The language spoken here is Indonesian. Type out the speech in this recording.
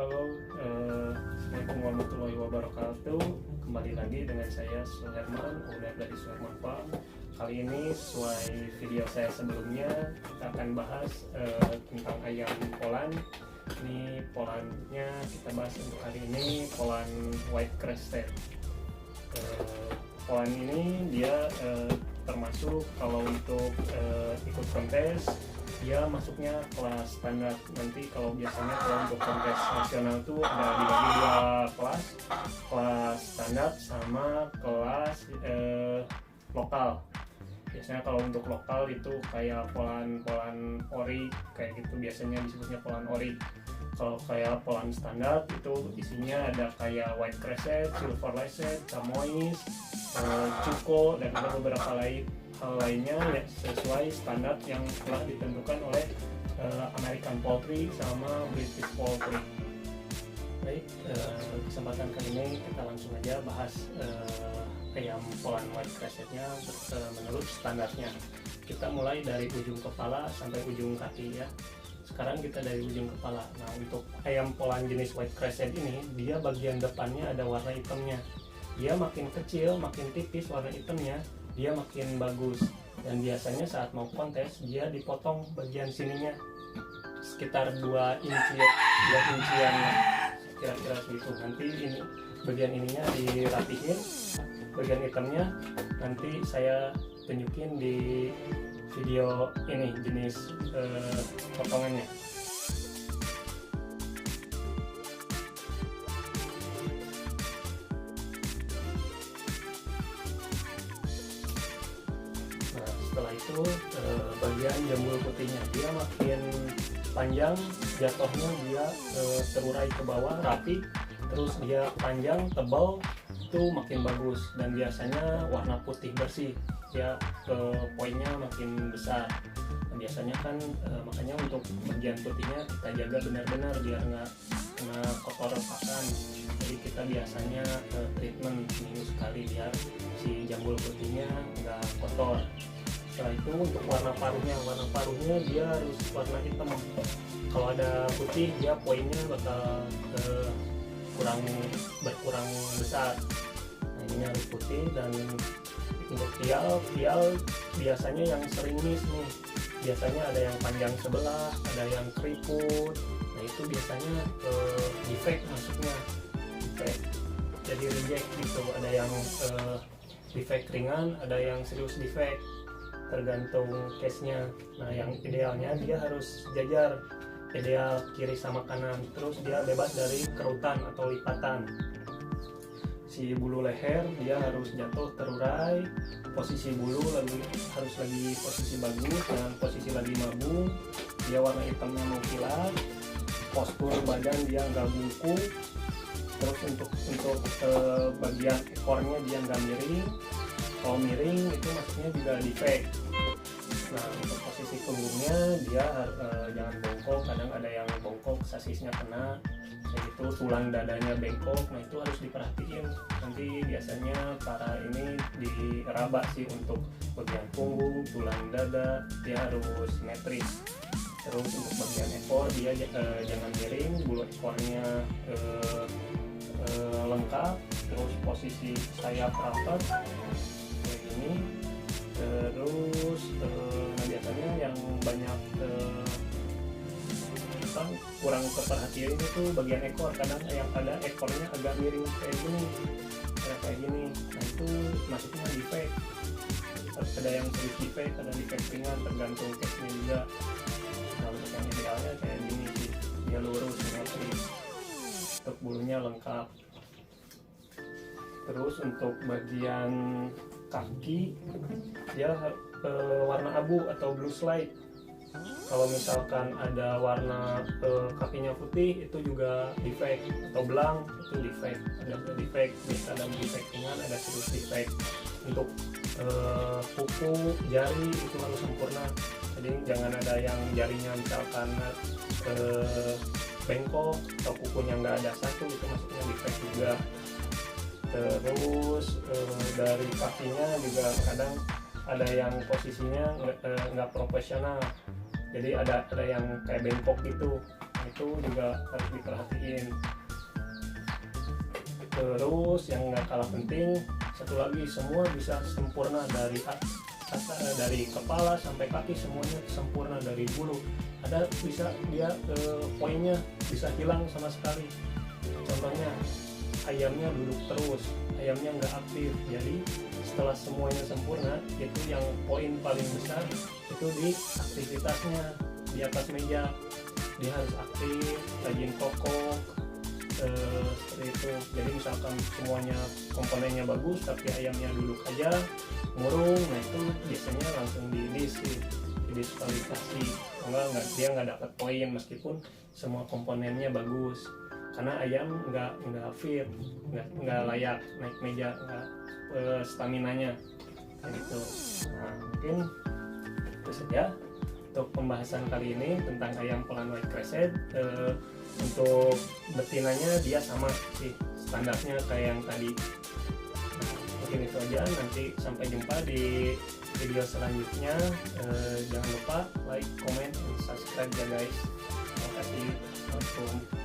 Halo, Assalamualaikum warahmatullahi wabarakatuh. Kembali lagi dengan saya Suherman, owner dari Suherman Farm. Kali ini sesuai video saya sebelumnya, kita akan bahas tentang ayam Poland. Ini Polandnya kita bahas untuk hari ini, Poland White Crested. Poland ini dia termasuk kalau untuk ikut kontes, dia masuknya kelas standar. Nanti kalau biasanya kalau untuk kontes nasional itu ada dibagi dua kelas standar sama kelas lokal. Biasanya kalau untuk lokal itu kayak Poland ori kayak gitu, biasanya disebutnya Poland ori. Kalau kayak Poland standar itu isinya ada kayak White Crested, Silver Laced, Samoyed, Cuko, dan ada beberapa hal lainnya ya, sesuai standar yang telah ditentukan oleh American Poultry sama British Poultry. Baik, kesempatan kali ini kita langsung aja bahas ayam Poland White Crested-nya menurut standarnya. Kita mulai dari ujung kepala sampai ujung kaki ya. Sekarang kita dari ujung kepala. Nah, untuk ayam Poland jenis White Crested ini, dia bagian depannya ada warna hitamnya. Dia makin kecil, makin tipis warna hitamnya, dia makin bagus. Dan biasanya saat mau kontes, dia dipotong bagian sininya sekitar 2 incian lah, kira-kira segitu. Nanti ini bagian ininya dirapihin, bagian hitamnya nanti saya tunjukin di video ini jenis potongannya. Nah, setelah itu bagian jambul putihnya dia makin panjang, jatuhnya dia terurai ke bawah rapi, terus dia panjang tebal, itu makin bagus. Dan biasanya warna putih bersih ya, poinnya makin besar. Nah, biasanya kan makanya untuk bagian putihnya kita jaga benar-benar biar nggak kena kotoran pakan. Jadi kita biasanya treatment seminggu sekali biar si jambul putihnya nggak kotor. Setelah itu untuk warna paruhnya dia harus warna hitam. Kalau ada putih dia poinnya bakal berkurang besar. Nah, ini harus putih. Dan untuk pial biasanya yang sering miss nih, biasanya ada yang panjang sebelah, ada yang keriput. Nah, itu biasanya defect masuknya, jadi reject gitu. Ada yang defect ringan, ada yang serius defect, tergantung case-nya. Nah, yang idealnya dia harus sejajar, ideal kiri sama kanan, terus dia bebas dari kerutan atau lipatan. Si bulu leher dia harus jatuh terurai, posisi bulu harus lagi posisi bagus dan posisi lagi mabung. Dia warna hitamnya mengkilat, postur badan dia nggak bungkuk. Terus untuk bagian ekornya dia nggak miring. Kalau miring itu maksudnya juga defect. Nah, untuk posisi punggungnya dia jangan bongkok. Kadang ada yang bongkok, sasisnya kena kayak gitu, tulang dadanya bengkok. Nah, itu harus diperhatiin. Nanti biasanya para ini diraba sih untuk bagian punggung, tulang dada dia harus simetris. Terus untuk bagian ekor dia jangan miring, bulu ekornya lengkap. Terus posisi sayap rapat kayak gini. Terus nah biasanya yang banyak kurang keperhatian itu bagian ekor. Kadang yang ada ekornya agak miring kayak gini. Nah, itu masuknya defect. Ada yang serius defect, ada defect ringan, tergantung case-nya juga. Nah, untuk yang idealnya kayak gini sih, dia lurus simetris, untuk bulunya lengkap. Terus untuk bagian kaki dia warna abu atau blue slide. Kalau misalkan ada warna kakinya putih itu juga defect, atau belang itu defect. Ada defect, bisa ada defect ringan, ada serius defect. Untuk kuku, jari itu harus sempurna. Jadi jangan ada yang jarinya misalkan bengkok atau kukunya nggak ada satu, itu masuknya defect juga. Terus dari kakinya juga kadang ada yang posisinya nggak profesional. Jadi ada yang kayak bengkok gitu. Nah, itu itu juga harus diperhatiin. Terus yang nggak kalah penting, satu lagi, semua bisa sempurna dari kepala sampai kaki, semuanya sempurna dari bulu. Ada bisa dia poinnya bisa hilang sama sekali. Contohnya ayamnya duduk terus, ayamnya nggak aktif. Jadi setelah semuanya sempurna, itu yang poin paling besar itu di aktivitasnya di atas meja. Dia harus aktif, rajin kokok, seperti itu. Jadi misalkan semuanya komponennya bagus tapi ayamnya duduk aja murung, nah itu biasanya langsung didiskualifikasi. Enggak, dia nggak dapat poin meskipun semua komponennya bagus, karena ayam nggak fit, nggak layak naik meja, nggak staminanya gitu. Nah, mungkin itu saja untuk pembahasan kali ini tentang ayam pelan white crested. Untuk betinanya dia sama sih standarnya kayak yang tadi. Nah, mungkin itu aja, nanti sampai jumpa di video selanjutnya. Jangan lupa like, comment, dan subscribe ya guys. Terima kasih. Assalamualaikum.